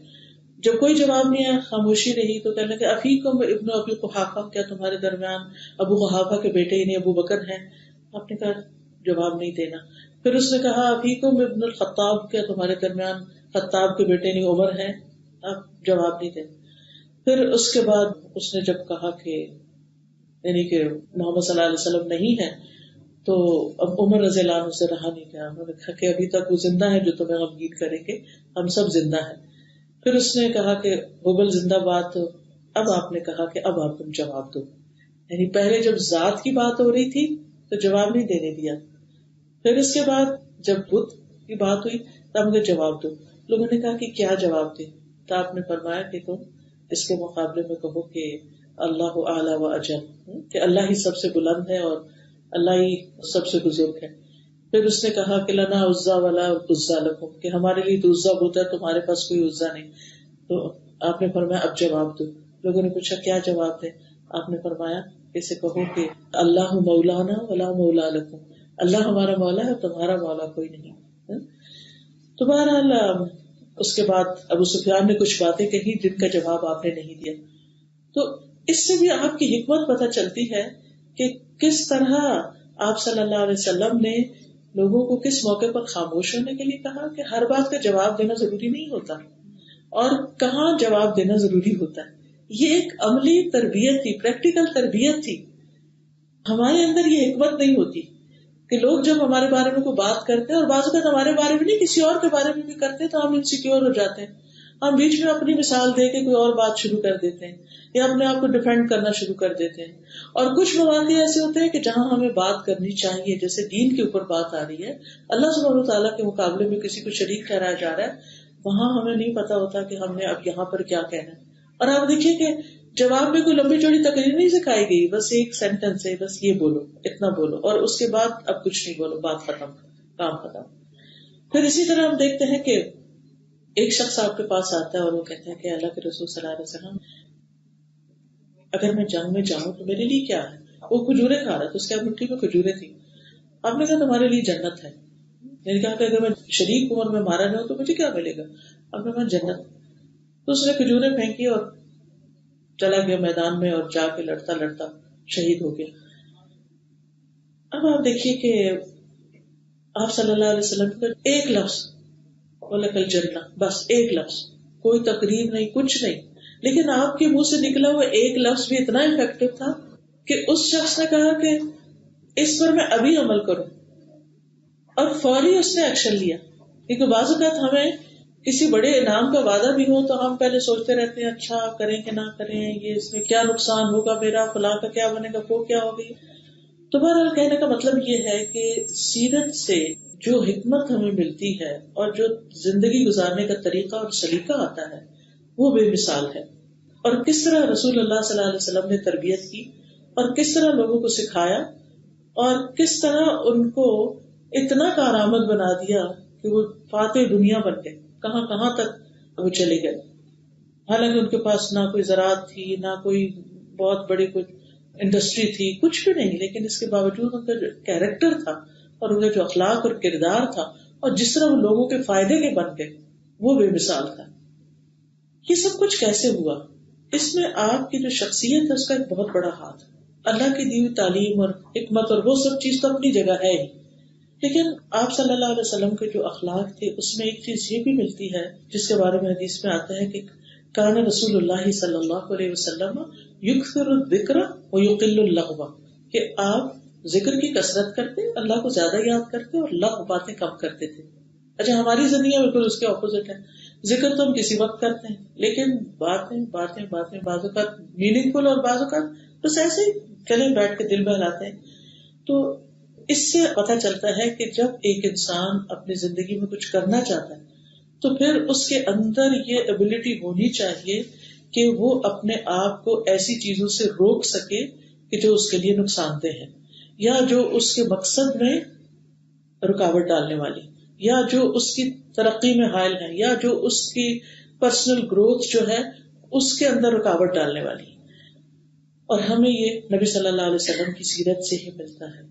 Speaker 1: جب کوئی جواب نہیں آیا، خاموشی رہی، تو کہنے لگے افیکم ابن ابی قحافہ، کیا تمہارے درمیان ابو قحافہ کے بیٹے یعنی ابو بکر ہیں؟ آپ نے کہا جواب نہیں دینا۔ پھر اس نے کہا افیکم ابن الخطاب، کیا تمہارے درمیان خطاب کے بیٹے یعنی عمر ہیں؟ آپ جواب نہیں دینا۔ پھر اس کے بعد اس نے جب کہا کہ یعنی کہ محمد صلی اللہ علیہ وسلم نہیں ہے، تو اب عمر رضی اللہ عنہ سے رہا نہیں گیا، انہوں نے کہا کہ ابھی تک وہ زندہ ہے جو تمہیں غمگین کریں گے، ہم سب زندہ ہیں۔ پھر اس نے کہا کہ حبل زندہ باد، تو اب آپ نے کہا کہ اب آپ تم جواب دو، یعنی پہلے جب ذات کی بات ہو رہی تھی تو جواب نہیں دینے دیا، پھر اس کے بعد جب بت کی بات ہوئی تب مجھے جواب دو۔ لوگوں نے کہا کہ کیا جواب دے، تو آپ نے فرمایا کہ تم اس کے مقابلے میں کہو کہ اللہ اعلیٰ و اجل، کہ اللہ ہی سب سے بلند ہے اور اللہ ہی سب سے بزرگ ہے۔ پھر اس نے کہا کہ لنا عزا ولا عزا لکم، کہ ہمارے لیے تو عزا ہوتا ہے، تمہارے پاس کوئی عزا نہیں۔ تو آپ نے فرمایا اب جواب دو۔ لوگوں نے پوچھا کیا جواب دے، آپ نے فرمایا اسے کہو کہ اللہ مولانا ولا مولا لکم، اللہ ہمارا مولا ہے، تمہارا مولا کوئی نہیں۔ تو بہرحال اس کے بعد ابو سفیان نے کچھ باتیں کہی جن کا جواب آپ نے نہیں دیا۔ تو اس سے بھی آپ کی حکمت پتہ چلتی ہے کہ کس طرح آپ صلی اللہ علیہ وسلم نے لوگوں کو کس موقع پر خاموش ہونے کے لیے کہا کہ ہر بات کا جواب دینا ضروری نہیں ہوتا، اور کہاں جواب دینا ضروری ہوتا ہے۔ یہ ایک عملی تربیت تھی، پریکٹیکل تربیت تھی۔ ہمارے اندر یہ حکمت نہیں ہوتی کہ لوگ جب ہمارے بارے میں کوئی بات کرتے ہیں، اور بعض اوقات ہمارے بارے میں نہیں کسی اور کے بارے میں بھی کرتے ہیں، تو ہم انسیکیور ہو جاتے ہیں، ہم بیچ میں اپنی مثال دے کے کوئی اور بات شروع کر دیتے ہیں یا اپنے آپ کو ڈیفینڈ کرنا شروع کر دیتے ہیں۔ اور کچھ مواقع ایسے ہوتے ہیں کہ جہاں ہمیں بات کرنی چاہیے، جیسے دین کے اوپر بات آ رہی ہے، اللہ سبحانہ وتعالیٰ کے مقابلے میں کسی کو شریک ٹھہرایا جا رہا ہے، وہاں ہمیں نہیں پتا ہوتا کہ ہم نے اب یہاں پر کیا کہنا ہے۔ اور آپ دیکھیے کہ جواب میں کوئی لمبی چوڑی تقریر نہیں سکھائی گئی، بس ایک سینٹینس ہے، بس یہ بولو، اتنا بولو، اور اس کے بعد اب کچھ نہیں بولو، بات ختم، کام ختم۔ پھر اسی طرح ہم دیکھتے ہیں کہ ایک شخص آپ کے پاس آتا ہے اور وہ کہتا ہے کہ اللہ کے رسول صلی اللہ علیہ وسلم، اگر میں جنگ میں جاؤں تو میرے لیے کیا ہے؟ وہ کھجورے کھا رہا تھا، اس کے مٹھی میں کھجورے تھی۔ آپ نے کہا تمہارے لیے جنت ہے، میں نے کہا کہ اگر میں شریک عمر میں مارا نہ ہوں تو مجھے کیا ملے گا؟ اب میں جنت۔ تو اس نے کھجورے پھینکی اور چلا گیا میدان میں، اور جا کے لڑتا لڑتا شہید ہو گیا۔ اب آپ دیکھیے کہ آپ صلی اللہ علیہ وسلم کا ایک لفظ وَلَكَ الْجَنَّةُ، بس ایک لفظ، کوئی تقریر نہیں، کچھ نہیں، لیکن آپ کے منہ سے نکلا ہوا ایک لفظ بھی اتنا افیکٹو تھا کہ اس شخص نے کہا کہ اس پر میں ابھی عمل کروں، اور فوری اس نے ایکشن لیا۔ کیونکہ بعض اوقات ہمیں کسی بڑے انعام کا وعدہ بھی ہو تو ہم پہلے سوچتے رہتے ہیں اچھا کریں کہ نہ کریں، یہ اس میں کیا نقصان ہوگا میرا، فلاں کا کیا بنے گا، وہ کیا ہوگی۔ تو بہرحال کہنے کا مطلب یہ ہے کہ سیرت سے جو حکمت ہمیں ملتی ہے اور جو زندگی گزارنے کا طریقہ اور سلیقہ آتا ہے وہ بے مثال ہے. اور کس طرح رسول اللہ صلی اللہ علیہ وسلم نے تربیت کی اور کس طرح لوگوں کو سکھایا اور کس طرح ان کو اتنا کارآمد بنا دیا کہ وہ فاتح دنیا بن گئے، کہاں کہاں تک وہ چلے گئے. حالانکہ ان کے پاس نہ کوئی زراعت تھی، نہ کوئی بہت بڑی کوئی انڈسٹری تھی، کچھ بھی نہیں، لیکن اس کے باوجود ان کا جو کیریکٹر تھا اور ان کا جو اخلاق اور کردار تھا اور جس طرح وہ لوگوں کے فائدے کے بن گئے وہ بے مثال تھا. یہ سب کچھ کیسے ہوا؟ اس میں آپ کی جو شخصیت ہے اس کا ایک بہت بڑا ہاتھ ہے. اللہ کی دی ہوئی تعلیم اور حکمت اور وہ سب چیز تو اپنی جگہ ہے ہی، لیکن آپ صلی اللہ علیہ وسلم کے جو اخلاق تھے اس میں ایک چیز یہ بھی ملتی ہے جس کے بارے میں حدیث میں آتا ہے کہ کان رسول اللہ صلی اللہ علیہ وسلم یکثر الذکر ویقل اللغو، کہ آپ ذکر کی کثرت کرتے، اللہ کو زیادہ یاد کرتے اور لغو باتیں کم کرتے تھے. اچھا، ہماری زندگی میں بالکل اس کے اپوزٹ ہے. ذکر تو ہم کسی وقت کرتے ہیں لیکن باتیں باتیں باتیں بعض اوقات میننگ فل اور بعض اوقات بس ایسے ہی چلے بیٹھ کے دل بہلاتے ہیں. تو اس سے پتہ چلتا ہے کہ جب ایک انسان اپنی زندگی میں کچھ کرنا چاہتا ہے تو پھر اس کے اندر یہ ایبلٹی ہونی چاہیے کہ وہ اپنے آپ کو ایسی چیزوں سے روک سکے کہ جو اس کے لیے نقصان دہ ہے، یا جو اس کے مقصد میں رکاوٹ ڈالنے والی، یا جو اس کی ترقی میں حائل ہے، یا جو اس کی پرسنل گروتھ جو ہے اس کے اندر رکاوٹ ڈالنے والی. اور ہمیں یہ نبی صلی اللہ علیہ وسلم کی سیرت سے ہی ملتا ہے.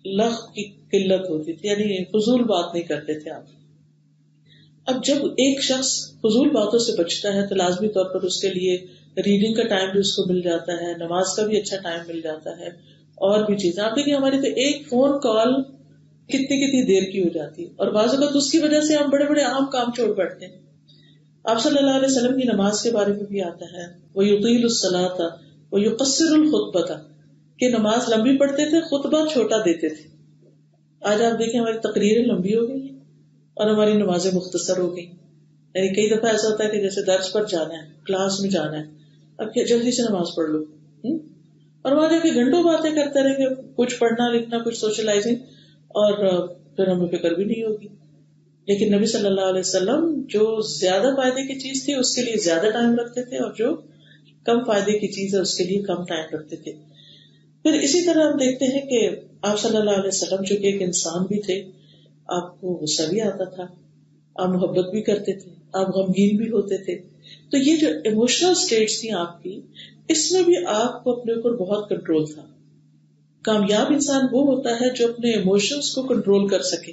Speaker 1: لغو کی قلت ہوتی تھی، یعنی فضول بات نہیں کرتے تھے آپ. اب جب ایک شخص فضول باتوں سے بچتا ہے تو لازمی طور پر اس کے لیے ریڈنگ کا ٹائم بھی اس کو مل جاتا ہے، نماز کا بھی اچھا ٹائم مل جاتا ہے، اور بھی چیزیں. آپ دیکھیں ہماری تو ایک فون کال کتنی دیر کی ہو جاتی ہے، اور بعض اوقات اس کی وجہ سے ہم بڑے بڑے عام کام چھوڑ بیٹھتے ہیں. آپ صلی اللہ علیہ وسلم کی نماز کے بارے میں بھی آتا ہے وَيُطِيلُ الصَّلَاةَ وَيُقَصِّرُ الْخُطْبَةَ، کہ نماز لمبی پڑھتے تھے، خطبہ چھوٹا دیتے تھے. آج آپ دیکھیں ہماری تقریریں لمبی ہو گئی اور ہماری نمازیں مختصر ہو گئی. یعنی کئی دفعہ ایسا ہوتا ہے کہ جیسے درس پر جانا ہے، کلاس میں جانا ہے، اب کیا جلدی سے نماز پڑھ لو، اور وہاں جا کے گھنٹوں باتیں کرتے رہیں گے، کچھ پڑھنا لکھنا، کچھ سوشلائزنگ، اور پھر ہمیں فکر بھی نہیں ہوگی. لیکن نبی صلی اللہ علیہ وسلم جو زیادہ فائدے کی چیز تھی اس کے لیے زیادہ ٹائم رکھتے تھے، اور جو کم فائدے کی چیز ہے اس کے لیے کم ٹائم رکھتے تھے. پھر اسی طرح ہم دیکھتے ہیں کہ آپ صلی اللہ علیہ وسلم جو کہ ایک انسان بھی تھے، آپ کو غصہ بھی آتا تھا، آپ محبت بھی کرتے تھے، آپ غمگین بھی ہوتے تھے. تو یہ جو ایموشنل سٹیٹس تھیں آپ کی، اس میں بھی آپ کو اپنے اوپر بہت کنٹرول تھا. کامیاب انسان وہ ہوتا ہے جو اپنے ایموشنز کو کنٹرول کر سکے،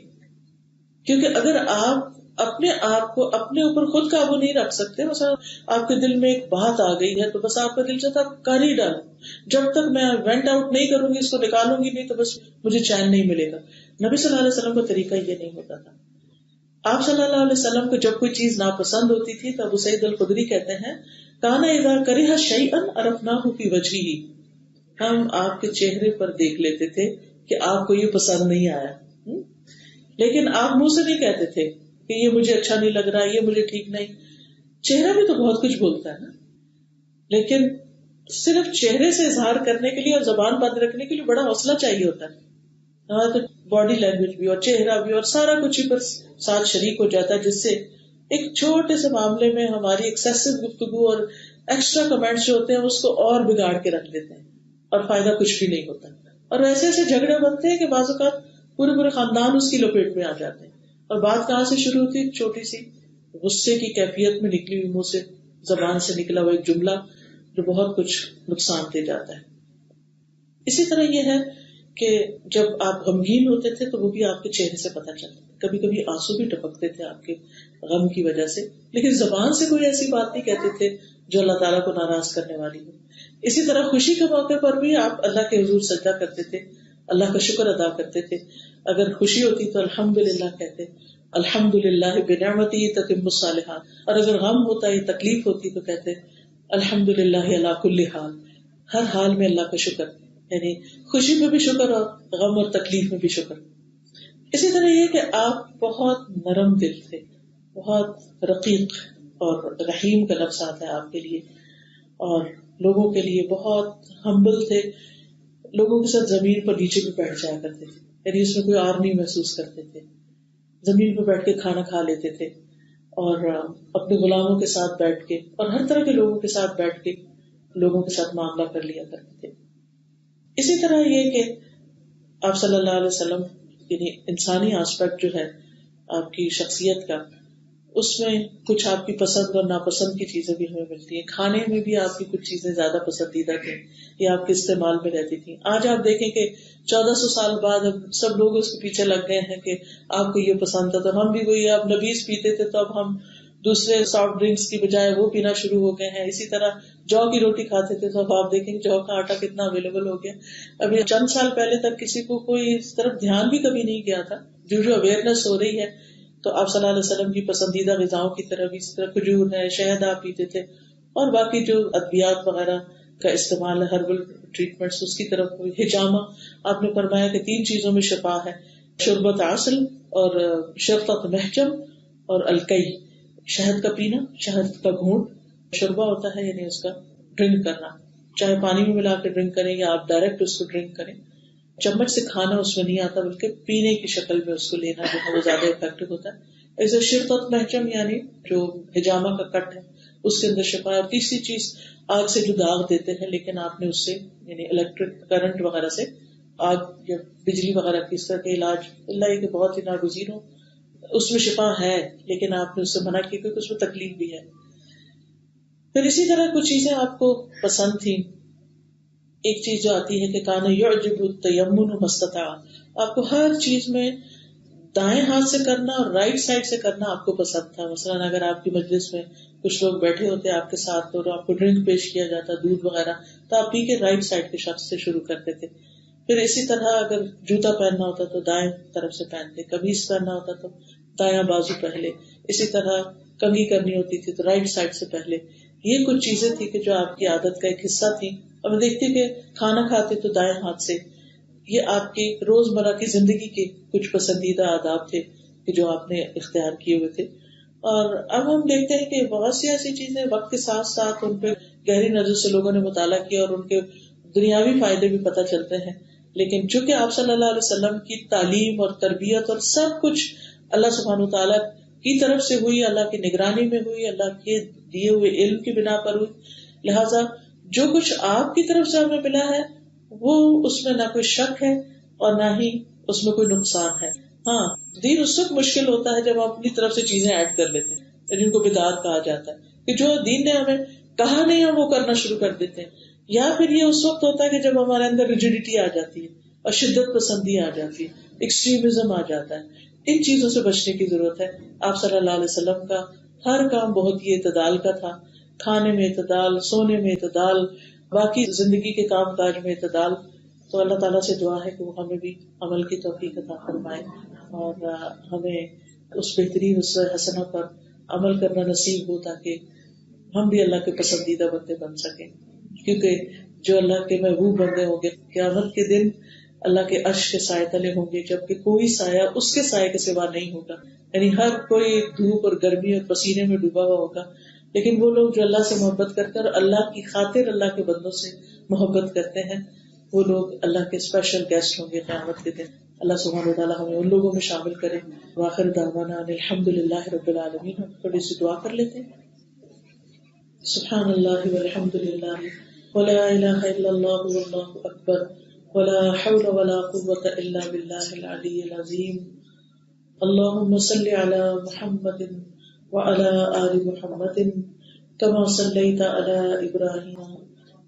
Speaker 1: کیونکہ اگر آپ اپنے آپ کو اپنے اوپر خود قابو نہیں رکھ سکتے، مثلا آپ کے دل میں ایک بات آ گئی ہے تو بس آپ کا دل چاہتا ہے کر ہی ڈالو، جب تک میں وینٹ آؤٹ نہیں کروں گی، اس کو نکالوں گی نہیں تو بس مجھے چین نہیں ملے گا. نبی صلی اللہ علیہ وسلم کا طریقہ یہ نہیں ہوتا تھا. آپ صلی اللہ علیہ وسلم کو جب کوئی چیز ناپسند ہوتی تھی تو ابو سعید الخدری کہتے ہیں کانا اذا کرہ شیئا عرفناہ فی وجہہ، ہم آپ کے چہرے پر دیکھ لیتے تھے کہ آپ کو یہ پسند نہیں آیا، لیکن آپ منہ سے نہیں کہتے تھے کہ یہ مجھے اچھا نہیں لگ رہا، یہ مجھے ٹھیک نہیں. چہرہ بھی تو بہت کچھ بولتا ہے نا، لیکن صرف چہرے سے اظہار کرنے کے لیے اور زبان بند رکھنے کے لیے بڑا حوصلہ چاہیے ہوتا ہے. ہاں، تو باڈی لینگویج بھی اور چہرہ بھی اور سارا کچھ ہی پر ساتھ شریک ہو جاتا ہے، جس سے ایک چھوٹے سے معاملے میں ہماری ایکسیسو گفتگو اور ایکسٹرا کمنٹس جو ہوتے ہیں اس کو اور بگاڑ کے رکھ دیتے ہیں اور فائدہ کچھ بھی نہیں ہوتا. اور ایسے ایسے جھگڑے بنتے ہیں کہ بعض اوقات پورے خاندان اس کی لپیٹ میں آ جاتے ہیں. اور بات کہاں سے شروع ہوتی ہے؟ چھوٹی سی غصے کی کیفیت میں نکلی ہوئی منہ سے، زبان سے نکلا ہوا ایک جملہ جو بہت کچھ نقصان دے جاتا ہے. اسی طرح یہ ہے کہ جب آپ غمگین ہوتے تھے تو وہ بھی آپ کے چہرے سے پتہ چلتا تھا. کبھی کبھی آنسو بھی ٹپکتے تھے آپ کے غم کی وجہ سے، لیکن زبان سے کوئی ایسی بات نہیں کہتے تھے جو اللہ تعالیٰ کو ناراض کرنے والی ہو. اسی طرح خوشی کے موقع پر بھی آپ اللہ کے حضور سجدہ کرتے تھے، اللہ کا شکر ادا کرتے تھے. اگر خوشی ہوتی تو الحمدللہ کہتے، الحمدللہ بنعمتہ تتم الصالحات، اور اگر غم ہوتا ہے، تکلیف ہوتی تو کہتے الحمدللہ علی کل حال، ہر حال میں اللہ کا شکر، یعنی خوشی میں بھی شکر اور غم اور تکلیف میں بھی شکر. اسی طرح یہ کہ آپ بہت نرم دل تھے، بہت رقیق، اور رحیم کا لفظ آتا ہے آپ کے لیے، اور لوگوں کے لیے بہت ہمبل تھے. لوگوں کے ساتھ زمین پر نیچے بھی بیٹھ جایا کرتے تھے، یعنی اس میں کوئی آر نہیں محسوس کرتے تھے، زمین پہ بیٹھ کے کھانا کھا لیتے تھے، اور اپنے غلاموں کے ساتھ بیٹھ کے اور ہر طرح کے لوگوں کے ساتھ بیٹھ کے لوگوں کے ساتھ معاملہ کر لیا کرتے تھے. اسی طرح یہ کہ آپ صلی اللہ علیہ وسلم یعنی انسانی آسپیکٹ جو ہے آپ کی شخصیت کا، اس میں کچھ آپ کی پسند اور ناپسند کی چیزیں بھی ہمیں ملتی ہیں. کھانے میں بھی آپ کی کچھ چیزیں زیادہ پسندیدہ تھیں یا آپ کے استعمال میں رہتی تھیں. آج آپ دیکھیں کہ 1400 سال بعد اب سب لوگ اس کے پیچھے لگ گئے ہیں کہ آپ کو یہ پسند تھا تو ہم بھی وہی، اب نبیذ پیتے تھے تو اب ہم دوسرے سافٹ ڈرنکس کی بجائے وہ پینا شروع ہو گئے ہیں. اسی طرح جو کی روٹی کھاتے تھے تو اب آپ دیکھیں جو کا آٹا کتنا اویلیبل ہو گیا. ابھی چند سال پہلے تک کسی کو کوئی اس طرف دھیان بھی کبھی نہیں گیا تھا. جو اویئرنیس ہو رہی ہے تو آپ صلی اللہ علیہ وسلم کی پسندیدہ غذاؤں کی طرف اس طرح کھجور ہے، شہد آپ پیتے تھے، اور باقی جو ادویات وغیرہ کا استعمال ہے، ہربل ٹریٹمنٹس، اس کی طرف حجامہ. آپ نے فرمایا کہ 3 چیزوں میں شفا ہے، شربت عسل اور شرطت محجم اور الکئی، شہد کا پینا، شہد کا گھونٹ. شربہ ہوتا ہے یعنی اس کا ڈرنک کرنا، چاہے پانی میں ملا کے ڈرنک کریں یا آپ ڈائریکٹ اس کو ڈرنک کریں. چمچ سے کھانا اس میں نہیں آتا بلکہ پینے کی شکل میں اس کو لینا جو ہے وہ زیادہ افیکٹو ہوتا ہے. ایسے شرطت محجم یعنی جو حجامہ کا کٹ ہے اس کے اندر شفا ہے. اور تیسری چیز آگ سے جو داغ دیتے ہیں لیکن آپ نے اس سے یعنی الیکٹرک کرنٹ وغیرہ سے آگ یا بجلی وغیرہ کی اس طرح کے علاج، اللہ کہ بہت ہی ناگزیر ہو، اس میں شفا ہے لیکن آپ نے اس سے منع کی کیونکہ اس میں تکلیف بھی ہے. پھر اسی طرح کچھ چیزیں آپ کو پسند تھیں. ایک چیز جو آتی ہے کہ کان یعجب التیمن مستطاع، آپ کو ہر چیز میں دائیں ہاتھ سے کرنا اور رائٹ سائڈ سے کرنا آپ کو پسند تھا. مثلاً اگر آپ کی مجلس میں کچھ لوگ بیٹھے ہوتے آپ کے ساتھ اور آپ کو ڈرنک پیش کیا جاتا، دودھ وغیرہ، تو آپ پی کے رائٹ سائڈ کے شخص سے شروع کرتے تھے. پھر اسی طرح اگر جوتا پہننا ہوتا تو دائیں طرف سے پہنتے، قمیص پہننا ہوتا تو دایاں بازو پہلے، اسی طرح کنگھی کرنی ہوتی تھی تو رائٹ سائڈ سے پہلے. یہ کچھ چیزیں تھی کہ جو آپ کی عادت کا ایک حصہ تھی. اور دیکھتے کہ کھانا کھاتے تو دائیں ہاتھ سے. یہ آپ کی روزمرہ کی زندگی کے کچھ پسندیدہ آداب تھے کہ جو آپ نے اختیار کیے ہوئے تھے. اور اب ہم دیکھتے ہیں کہ بہت سی ایسی چیزیں وقت کے ساتھ ساتھ ان پہ گہری نظر سے لوگوں نے مطالعہ کیا اور ان کے دنیاوی فائدے بھی پتہ چلتے ہیں. لیکن چونکہ آپ صلی اللہ علیہ وسلم کی تعلیم اور تربیت اور سب کچھ اللہ سبحانہ وتعالیٰ کی طرف سے ہوئی، اللہ کی نگرانی میں ہوئی، اللہ کے دیے ہوئے علم کی بنا پر ہوئی، لہٰذا جو کچھ آپ کی طرف سے ہمیں ملا ہے وہ اس میں نہ کوئی شک ہے اور نہ ہی اس میں کوئی نقصان ہے. ہاں، دین اس وقت مشکل ہوتا ہے جب ہم اپنی طرف سے چیزیں ایڈ کر لیتے ہیں جن کو بدعت کہا جاتا ہے، کہ جو دین نے ہمیں کہا نہیں ہم وہ کرنا شروع کر دیتے ہیں. یا پھر یہ اس وقت ہوتا ہے کہ جب ہمارے اندر ریجیڈیٹی آ جاتی ہے اور شدت پسندی آ جاتی ہے، ایکسٹریمزم آ جاتا ہے. ان چیزوں سے بچنے کی ضرورت ہے. آپ صلی اللہ علیہ وسلم کا ہر کام بہت ہی اعتدال کا تھا، کھانے میں اعتدال، سونے میں اعتدال، باقی زندگی کے کام کاج میں اعتدال. تو اللہ تعالیٰ سے دعا ہے کہ وہ ہمیں بھی عمل کی توفیق عطا فرمائے اور ہمیں اس بہترین اسوہ حسنہ پر عمل کرنا نصیب ہو تاکہ ہم بھی اللہ کے پسندیدہ بندے بن سکیں. کیونکہ جو اللہ کے محبوب بندے ہوں گے قیامت کے دن اللہ کے عرش کے سائے تلے ہوں گے، جبکہ کوئی سایہ اس کے سائے کے سوا نہیں ہوگا. یعنی ہر کوئی دھوپ اور گرمی اور پسینے میں ڈوبا ہوا ہوگا، لیکن وہ لوگ جو اللہ سے محبت کرتے ہیں اور اللہ کی خاطر اللہ کے بندوں سے محبت کرتے ہیں، وہ لوگ اللہ کے اسپیشل گیسٹ ہوں گے قیامت کے دن. اللہ سبحانہ وتعالیٰ ہمیں ان لوگوں میں شامل کرے. وآخر دعوانا ان الحمد للہ رب العالمین. ہم تھوڑی سی دعا کر لیتے ہیں. سبحان اللہ والحمد للہ ولا الہ الا اللہ واللہ اکبر ولا حول ولا قوة الا باللہ العلی العظیم. اللهم صل على محمد وعلى آل محمد كما صليت على إبراهيم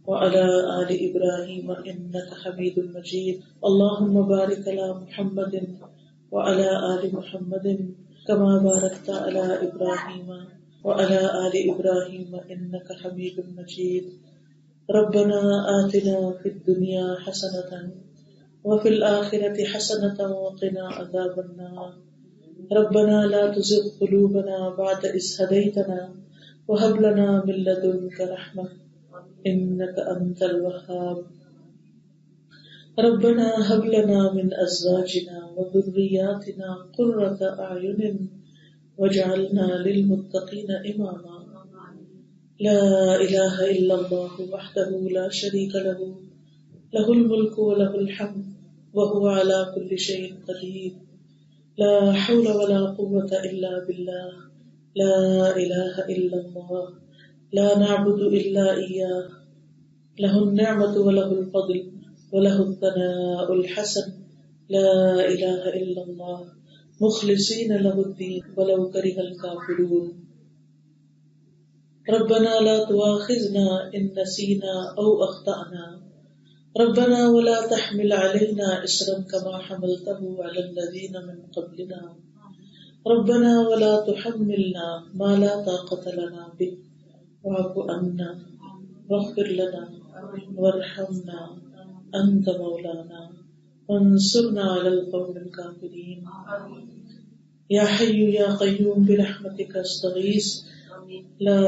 Speaker 1: وعلى آل إبراهيم إنك حميد مجيد. اللهم بارك على محمد وعلى آل محمد كما باركت على إبراهيم وعلى آل إبراهيم إنك حميد مجيد. ربنا آتنا في الدنيا حسنة وفي الآخرة حسنة وقنا عذاب النار. ربنا لا تزغ قلوبنا بعد إذ هديتنا وهب لنا من لدنك رحمة إنك أنت الوهاب. ربنا هب لنا من أزواجنا وذرياتنا قرة أعين واجعلنا للمتقين إماما. لا إله إلا الله وحده لا شريك له له الملك وله الحمد وهو على كل شيء قدير لا حول ولا قوة إلا بالله لا إله إلا الله لا نعبد إلا إياه له النعمة وله الفضل وله الثناء الحسن لا إله إلا الله مخلصين له الدين ولو كره الكافرون ربنا لا تؤاخذنا إن نسينا أو أخطأنا ربنا ولا تحمل علينا إصرا كما حملته على الذين من قبلنا ربنا ولا تحملنا ما لا طاقة لنا به واعف عنا واغفر لنا وارحمنا أنت مولانا وانصرنا على القوم الكافرين يا حي يا قيوم برحمتك استغيث لا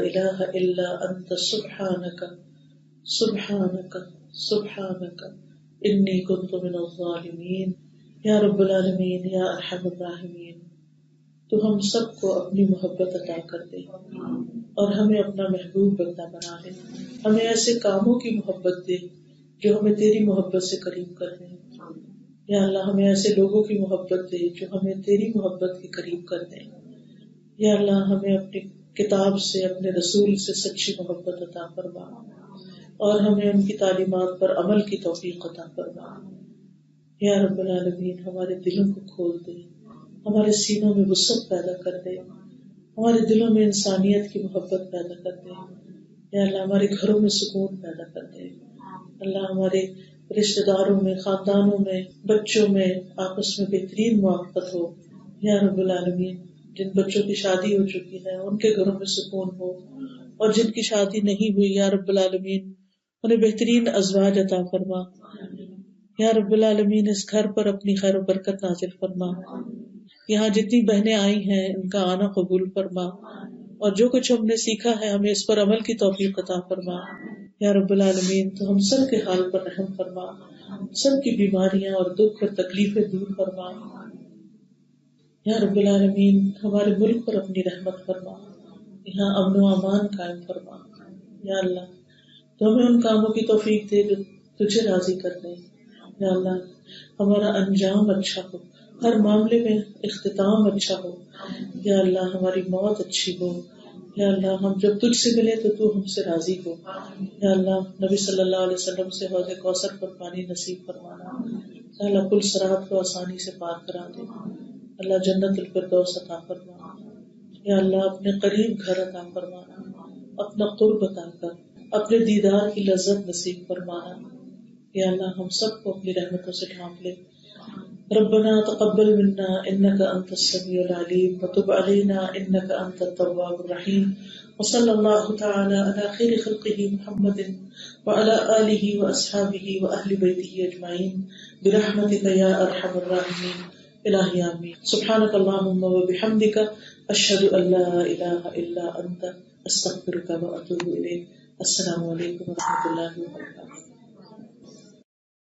Speaker 1: إله إلا أنت سبحانك سبحانك سبحانك إني كنت من الظالمين یا رب العالمین یا ارحم الراحمین تو ہم سب کو اپنی محبت عطا کر دے اور ہمیں اپنا محبوب بندہ بنا لے. ہمیں ایسے کاموں کی محبت دے جو ہمیں تیری محبت سے قریب کر دیں. یا اللہ ہمیں ایسے لوگوں کی محبت دے جو ہمیں تیری محبت کے قریب کر دیں. یا اللہ ہمیں اپنی کتاب سے اپنے رسول سے سچی محبت عطا فرما اور ہمیں ان کی تعلیمات پر عمل کی توفیق عطا فرما. یا رب العالمین ہمارے دلوں کو کھول دے، ہمارے سینوں میں وسعت پیدا کر دے، ہمارے دلوں میں انسانیت کی محبت پیدا کر دے. یا اللہ ہمارے گھروں میں سکون پیدا کر دے. اللہ ہمارے رشتہ داروں میں، خاندانوں میں، بچوں میں آپس میں بہترین موافقت ہو. یا رب العالمین جن بچوں کی شادی ہو چکی ہے ان کے گھروں میں سکون ہو، اور جن کی شادی نہیں ہوئی یا رب العالمین انہیں بہترین ازواج عطا فرما. یا رب العالمین اس گھر پر اپنی خیر و برکت نازل فرما. یہاں جتنی بہنیں آئی ہیں ان کا آنا قبول فرما، اور جو کچھ ہم نے سیکھا ہے ہمیں اس پر عمل کی توفیق عطا فرما. یا رب العالمین تو ہم سب کے حال پر رحم فرما، سب کی بیماریاں اور دکھ اور تکلیفیں دور فرما. یا رب العالمین ہمارے ملک پر اپنی رحمت فرما، یہاں امن و امان قائم فرما. یا اللہ تو ہمیں ان کاموں کی توفیق دے جو تجھے راضی کر دیں. یا اللہ ہمارا انجام اچھا ہو، ہر معاملے میں اختتام اچھا ہو. یا اللہ ہماری موت اچھی ہو. یا اللہ ہم جب تجھ سے ملے تو ہم سے راضی ہو. یا اللہ نبی صلی اللہ علیہ وسلم سے حوض کوثر پر پانی نصیب فرمانا. یا اللہ پل صراط کو آسانی سے پار کرا دے. اللہ جنت الفردوس عطا فرمانا. یا اللہ اپنے قریب گھر عطا فرمانا، اپنا قرب عطا کر اپنے دیدار کی لذت نصیب فرمانا. یا اللہ ہم سب کو اپنی رحمتوں سے ڈھانپ لے. ربنا تقبل منا انك انت السميع العليم وتب علينا انك انت التواب الرحيم وصلى الله تعالى على خير خلقه محمد وعلى اله واصحابه واهل بيته اجمعين برحمتك يا ارحم الراحمين الہی آمین. سبحانك اللهم وبحمدك اشهد ان لا اله الا انت استغفرك واتوب اليك. السلام علیکم ورحمۃ اللہ وبرکاتہ.